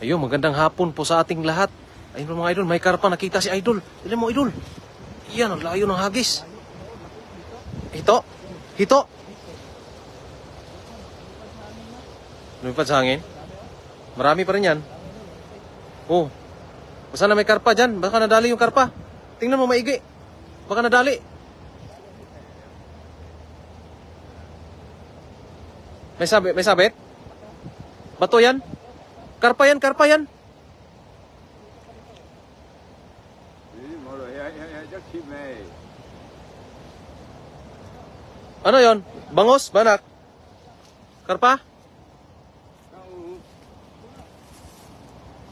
Ayun, magandang hapon po sa ating lahat. Ayun po mga idol, may karpa, nakita si idol. Tignan mo idol. Yan, ang layo ng hagis. Hito. Hito. Lumipad sa hangin. Marami pa rin yan. Oh. Basta na may karpa dyan. Baka nadali yung karpa. Tingnan mo maigi. Baka nadali. May sabit? Bato yan? Karpa yan, karpa yan. Ano yon? Bangos? Banak? Karpa?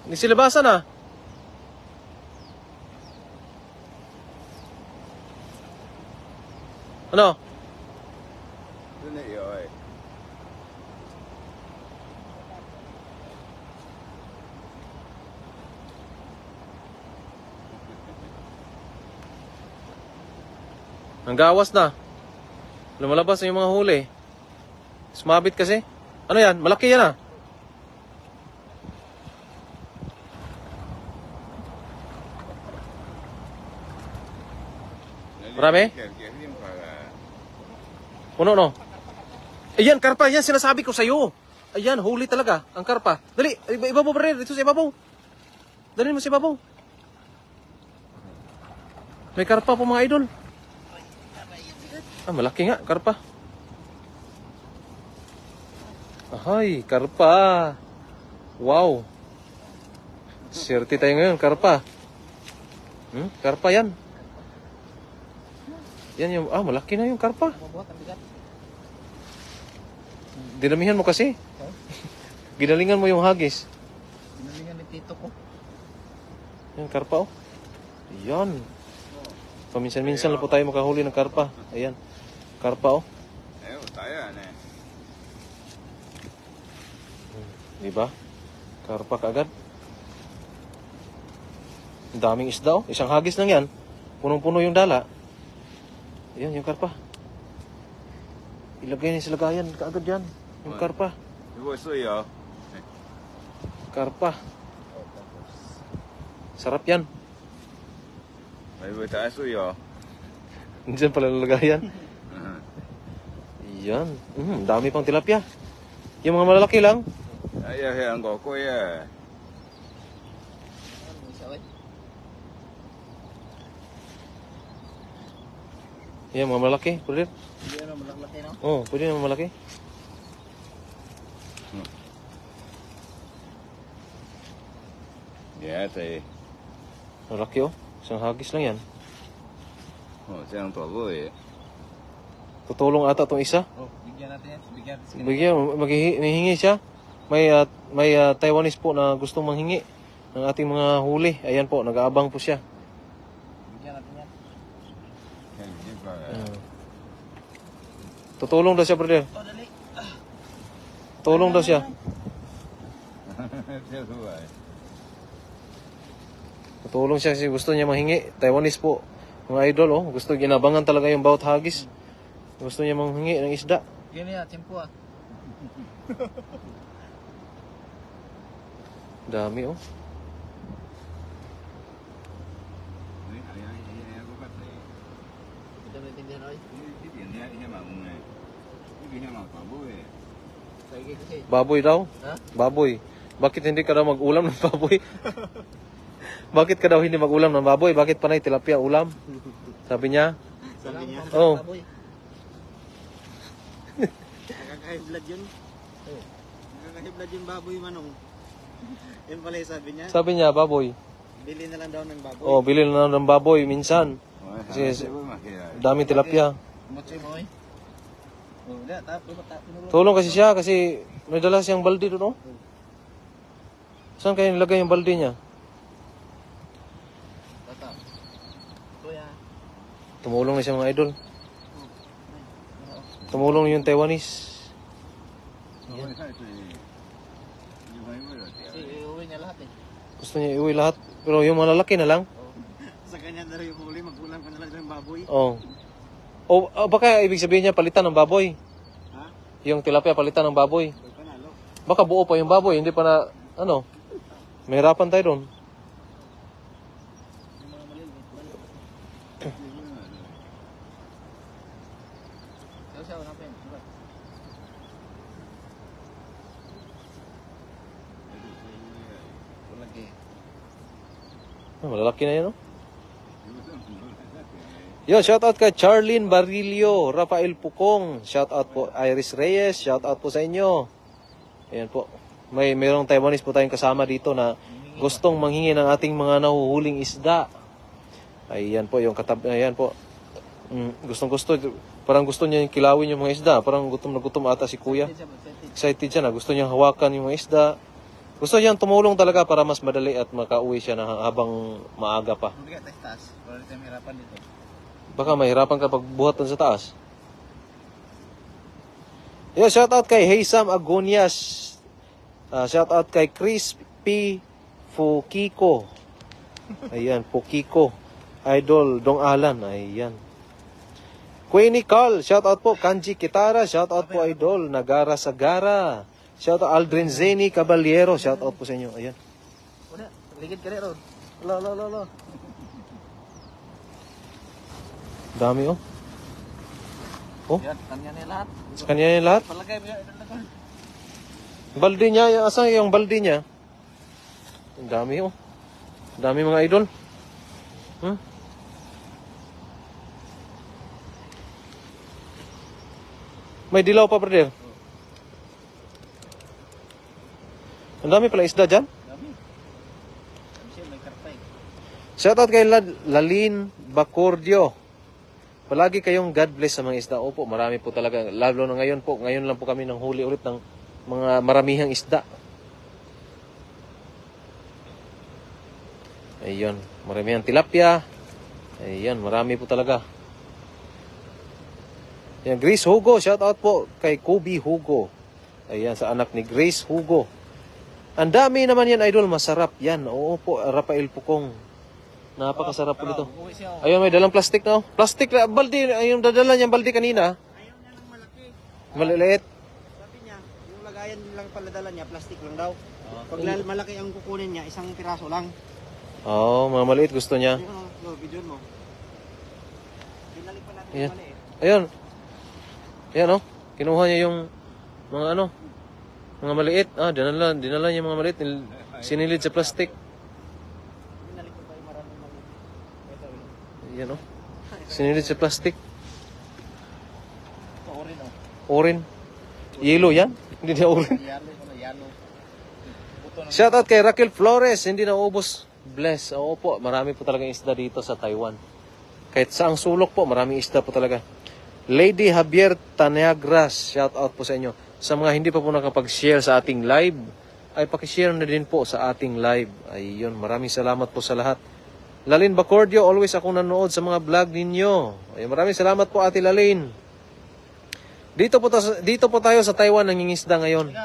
Nisilabasan na. Ano? Ang gawas na. Lumalabas na yung mga huli. Sumabit kasi. Ano yan? Malaki yan ah. Marami? Puno no? Ayan, karpa. Yan, sinasabi ko sa'yo. Ayan, huli talaga. Ang karpa. Dali, ibabaw pa rin. Dito sa ibabaw. Dali mo sa ibabaw. May karpa po mga idol. Ah, malaki nga, karpa. Ahay, karpa. Wow. Swerte tayo ngayon, karpa. Karpa yan. Yan yung, malaki na yung karpa. Dinamihan mo kasi. Ginalingan mo yung hagis. Ginalingan ni tito ko. Yan, karpa oh. Yan. Paminsan-minsan lang po tayo makahuli ng karpa. Ayan. Karpa oh. Diba? Karpa kaagad. Ang daming isda oh. Isang hagis lang yan. Punong-puno yung dala. Ayan yung karpa. Ilagay niya sa lagayan kaagad yan. Yung karpa. Karpa. Sarap yan. Diyan pala nalagayan. Yan. Dami pang tilapia. Yung mga malalaki lang. Yan, mga malaki. Pwede. Hindi na malaki no? Oo, pwede na malaki. Malaki oh. Isang hagis lang yan. Tutulong ata itong isa. Oh, bigyan natin yan. Bigyan, maghihingi siya. May Taiwanese po na gustong manghingi ng ating mga huli. Ayan po, nag-aabang po siya. Bigyan natin yan. Tutulong daw siya, brother. Oh, dali. Tulong daw siya. Tutulong siya kasi gusto niya manghingi. Taiwanese po, mga idol, oh. Gusto, ginabangan talaga yung bawat hagis. Gusto niya manghingi ng isda. Yan yan, timpo ah. Dami, oh. Ito may tindihan oy. Sige kasi. Baboy daw. Ha? Baboy. Bakit hindi ka daw mag-ulam ng baboy? Bakit ka daw hindi mag-ulam ng baboy? Bakit panay tilapia ulam? Sabi niya. Sabi niya. Oh. Nakaka-high-blood yun. Nakaka-high-blood yung baboy manong. Yan pala yung sabi niya. Sabi niya, baboy. Bili na lang daw ng baboy. Oh, bili na ng baboy minsan. Kasi daming tilapia. Motsoy mo oy. Oh, tapos Tulong kasi siya kasi may dala siyang balde doon, oh. Saan kayo nilagay yung balde niya? Tata. Kuya. Tumulong na siya mga idol. Tumulong yung Taiwanese. Iuwi niya lahat eh. Gusto niya iuwi lahat. Pero yung malalaki na lang. Sa kanya na rin yung huli, mag-ulam ka na lang ng baboy. Oh. O baka ibig sabihin niya palitan ng baboy. Ha? Yung tilapia palitan ng baboy. Panalo. Baka buo pa yung baboy, hindi pa na, ano? Mahirapan tayo doon. Yung mga maliliit. Saw-saw, hanapin. Diba? Lagi. Malalaki na yan, no? Yo, shout out kay Charlene Barillo, Rafael Pukong, shout out po Iris Reyes, shout out po sa inyo. Ayan po. Mayroong Taiwanese po tayong kasama dito na gustong manghingi ng ating mga nahuhuling isda. Ayan po yung ayan po. Gustong-gusto, parang gusto niya yung kilawin yung mga isda, parang gutom na gutom ata si Kuya. Excited siya na, gusto niya hawakan yung mga isda. Gusto niyang tumulong talaga para mas madali at makauwi siya na habang maaga pa. Hindi ka taas. Wala rin tayo mahirapan dito. Baka mahirapan ka pagbuhatan sa taas. Yo, shout out kay Haysam Agonias. Shout out kay Chris P. Fukiko. Ayan, Fukiko. Idol Dong Alan. Ayan. Queenie Carl, shout out po. Kanji Kitara, shout out po Idol. Nagara Sagara. Shout out Aldrin Zeni Caballero, shout out po sa inyo. Ayan. Wala, ligid ka rin ron. La. Dami oh. Oh, Yan, kanya niya lahat. sa kanya yung lahat. Palagay mo yan, idol na ko. Balde niya, asan yung balde niya? Ang dami oh. Ang dami mga idol. May dilaw pa, brother. Ang dami pala isda dyan. Dami. Siya, may karpay. Shoutout kay Lalin Bacordio. Palagi kayong God bless sa mga isda. Opo, marami po talaga. Lalo na ngayon po. Ngayon lang po kami nang huli ulit ng mga maramihang isda. Ayun, maramihang tilapia. Ayun, marami po talaga. Ayan, Grace Hugo. Shoutout po kay Kobe Hugo. Ayan, sa anak ni Grace Hugo. Ang dami naman yan, idol. Masarap yan. Oo po, Rafael Pukong. Napakasarap po nito. Uwi siya. Ayun, may dalang plastic na. Plastic na, balde. Ayun, dadala niyang balde kanina. Ayaw niya ng malaki. Maliliit. Sabi niya, yung lagayan lang pala dala niya, plastic lang daw. Pag malaki ang kukunin niya, isang piraso lang. Oo, mga maliit gusto niya. Ayun, video mo. Binalik pa natin Ayan. yung maliit. Ayun. Ayan, oh. Kinuha niya yung mga ano, mga maliit. Dinala niya mga maliit. Sinilid sa plastic. Binalik ko pa yung maraming maliit. Ito, Ayan, oh. Sinilid sa plastic. ito orin oh. Orin. Yellow yan. Hindi na orin. Yalo. Buto ng Shoutout kay Raquel Flores. Hindi na ubos. Bless. Oo po. Marami po talagang isda dito sa Taiwan. Kahit saang sulok po, maraming isda po talaga. Lady Javier Taneagras. Shoutout po sa inyo. Sa mga hindi pa po nakapag-share sa ating live, ay pakishare na din po sa ating live. Ayun, maraming salamat po sa lahat. Lalin Bacordio, always akong nanood sa mga vlog ninyo. Ayun, maraming salamat po Ate Lalin. Dito po tayo sa Taiwan nangingisda ngayon.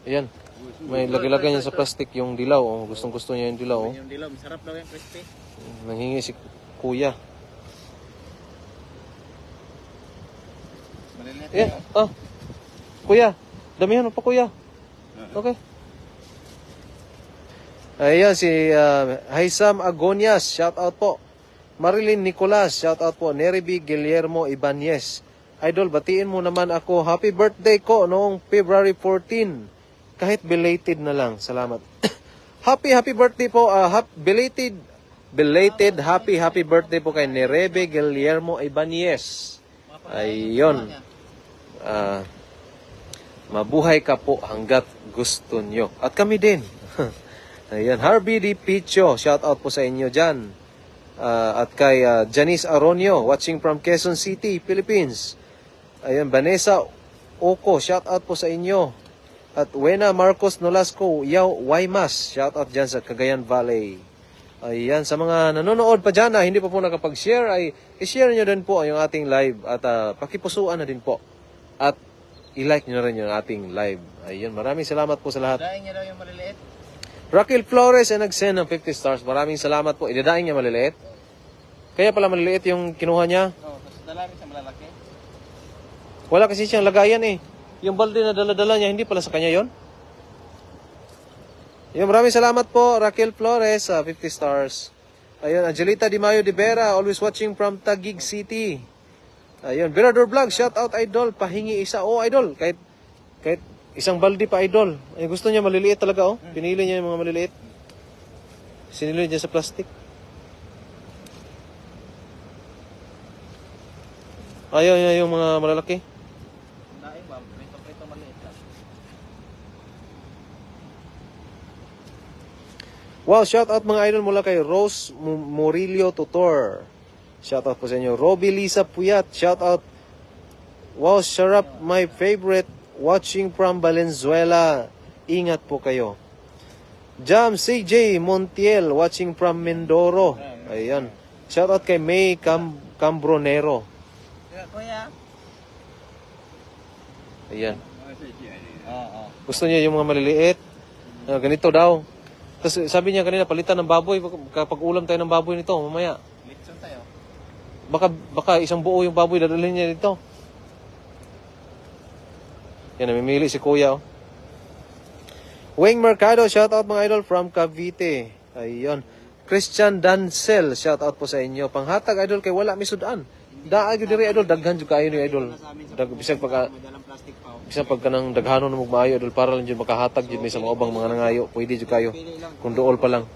Ayan. May lagay-lagay niya sa plastic yung dilaw. Oh. Gustong-gusto niya yung dilaw. Oh. yung dilaw, masarap daw yung crispy. Nanghingi si Kuya. Maliliit. Ayan. Oh. Kuya. Damihan mo pa, Kuya. Okay. Ayan, si Haysam Agonias. Shout out po. Marilyn Nicolas. Shout out po. Neriby Guillermo Ibanez. Idol, batiin mo naman ako. Happy birthday ko noong February 14. Kahit belated na lang. Salamat. happy birthday po. Belated happy birthday po kay Nerebe Guillermo Ibanez. Ayun. Mabuhay ka po hanggat gusto nyo. At kami din. Ayan. Harvey D. Picho. Shout out po sa inyo dyan. At kay Janice Aronio. Watching from Quezon City, Philippines. Ayan. Vanessa Oko. Shout out po sa inyo. At Wena Marcos Nolasco, Yaw Waimas, shout out dyan sa Cagayan Valley. Ayan, sa mga nanonood pa dyan na hindi pa po nakapag-share, ay i-share nyo din po yung ating live at pakipusuan na din po. At i-like nyo na rin yung ating live. Ayun, maraming salamat po sa lahat. Daing niya daw yung maliliit. Raquel Flores ay nag-send ng 50 stars. Maraming salamat po. Idadaing niya maliliit. Kaya pala maliliit yung kinuha niya. Oo, tapos dalami sa malalaki. Wala kasi siyang lagayan eh. Yung balde na dala-dala niya, hindi pala sa kanya yon. Yung maraming salamat po, Raquel Flores, 50 stars. Ayun, Angelita Di Mayo de Vera, always watching from Taguig City. Ayun, Berador Vlog, shout out idol, pahingi isa. Oh, idol, kahit isang balde pa idol. Ay, gusto niya maliliit talaga, oh. Pinili niya yung mga maliliit. Sinili niya sa plastic. Ayaw niya yung mga malalaki. Daing ba, prito-prito maliit lang. Wow, shout out mga idol mula kay Rose Murillo Tutor. Shout out po sa inyo. Roby Lisa Puyat, shout out. Wow, Sharap, my favorite, watching from Valenzuela. Ingat po kayo. Jam CJ Montiel, watching from Mindoro. Ayan. Shout out kay May Cambronero. Kuya. Ayan. Oo. Gusto niya yung mga maliliit. Ganito daw. Tapos sabi niya kanina, palitan ng baboy. Kapag ulam tayo ng baboy nito, mamaya. Litson tayo. Baka isang buo yung baboy, dadalhin niya dito. Yan, namimili si Kuya. Oh. Wing Mercado, shout out mga idol from Cavite. Ayun. Christian Dancel, shout out po sa inyo. Panghatag idol kay wala misudan. Daag diri idol, daghan jud kayo ni idol. Bisag pag kanang daghanon mo maayo idol para lang jud makahatag jud may sa mga ubang mga nangayo. Pwede jud kayo. Kung duol pa lang.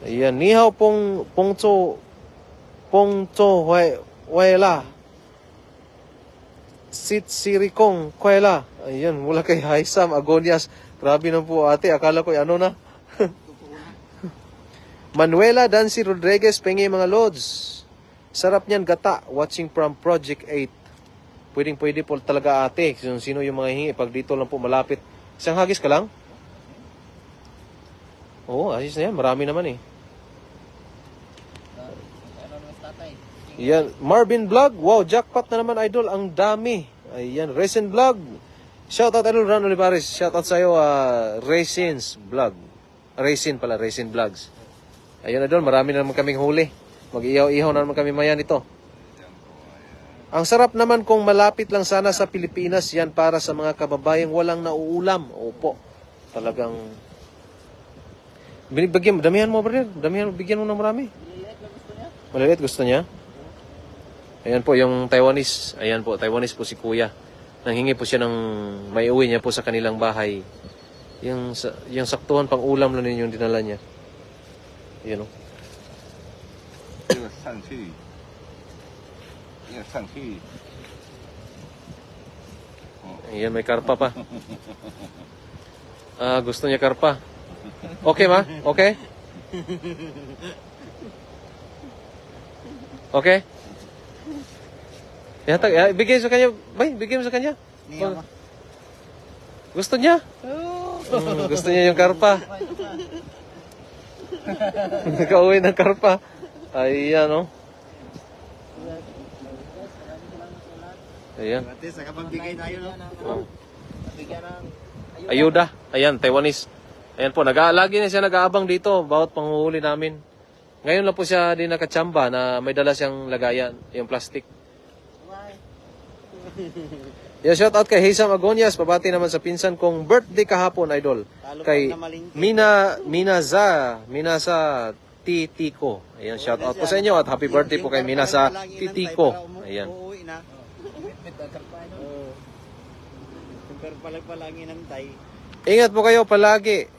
Ayan, nihaw pongcho wala. Sit Sirikong Kuela. Ayan, mula kay Haisam Agonias. Grabe na po ate, akala ko ano na. Manuela Dancy Rodriguez, pengi mga lods. Sarap niyan gata, watching from Project 8. Pwede po talaga ate, sino yung mga hingi, pag dito lang po malapit. Isang hagis ka lang? Oo, asis na yan, marami naman eh. Yan, Marvin Vlog, wow, jackpot na naman idol, ang dami. Ayan, Racing Vlog. Shoutout idol Ron Olivares, shoutout sa iyo Racing's Vlog. Racing Vlogs. Ayun idol, marami na naman kaming huli. Mag-ihaw-ihaw na naman kami maya nito. Ang sarap naman kung malapit lang sana sa Pilipinas, yan para sa mga kababayang walang nauulam. Opo, talagang... damihan mo brother, bigyan mo ng marami. Maliliit gusto niya? Ayan po yung Taiwanese. Ayan po, Taiwanese po si Kuya. Nanghingi po siya ng may uwi niya po sa kanilang bahay. Yung saktuhan pang ulam lang yung dinala niya. Ayan o. 这个上去，这个上去， Ayan, may karpa pa. Gusto niya karpa. Okay ma? Okay? Okay? Bigay sa kanya. Bigay mo sa kanya. Niya ma. Gusto niya? Gusto niya yung karpa. Nakauwi ng karpa. Ayan, oh. Ayan. Ate, sa kapagbigay tayo, no? Oh. Bigyan ng Ayuda. Ayan, Taiwanese. Ayan po, lagi na siya nag-aabang dito bawat panghuhuli namin. Ngayon lang po siya din nakachamba na may dala siyang lagayan, yung plastic. Yan, shout out kay Haysam Agonias. Pabati naman sa pinsan kong birthday kahapon, idol. Kay Minaza Titiko. Ayan, shout out po sa inyo at happy birthday po kay Minaza Titiko. Ayan. Uuwi na. Pero palag inantay. Ingat po kayo palagi.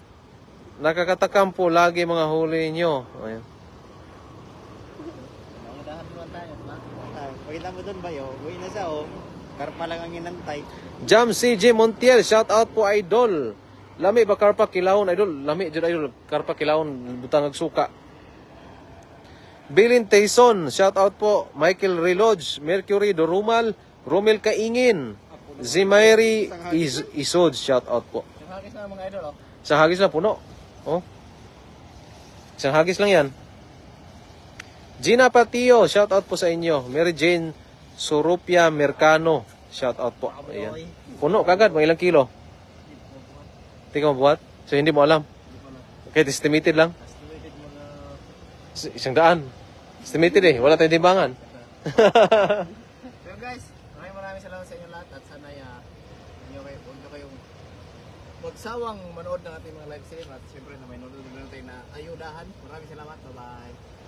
Nakakatakam po lagi mga huli nyo. Ayan. Mangudahan naman tayo, ba? Pakita mo doon ba yun? Uwi na siya, oh. Karpa lang ang inantay. Jam CJ Montiel, shout out po idol. Lami ba karpa kilawon idol? Lami jud idol, karpa kilawon butang suka. Bilin Tayson, shout out po. Michael Relodge, Mercury Dorumal, Romel Kaingin, Zimairi Isod, shout out po. Yung hagis na mga idol, oh. Isang hagis lang puno. Oh. Isang hagis lang yan. Gina Patio, shout out po sa inyo. Mary Jane Sorupia Mercano, shout out po. Ayan. Puno kagad, mga ilang kilo? Tingnan mo buhat? So hindi mo alam? Okay, estimated lang? Estimated mga... Isang daan. Estimated eh, wala tayong timbangan. Pero guys, maraming salamat sa inyo lahat at sana huwag nyo kayong magsawang manood ng ating mga live stream at siyempre na may nanonood tayo na ayudahan. Maraming salamat. Bye-bye.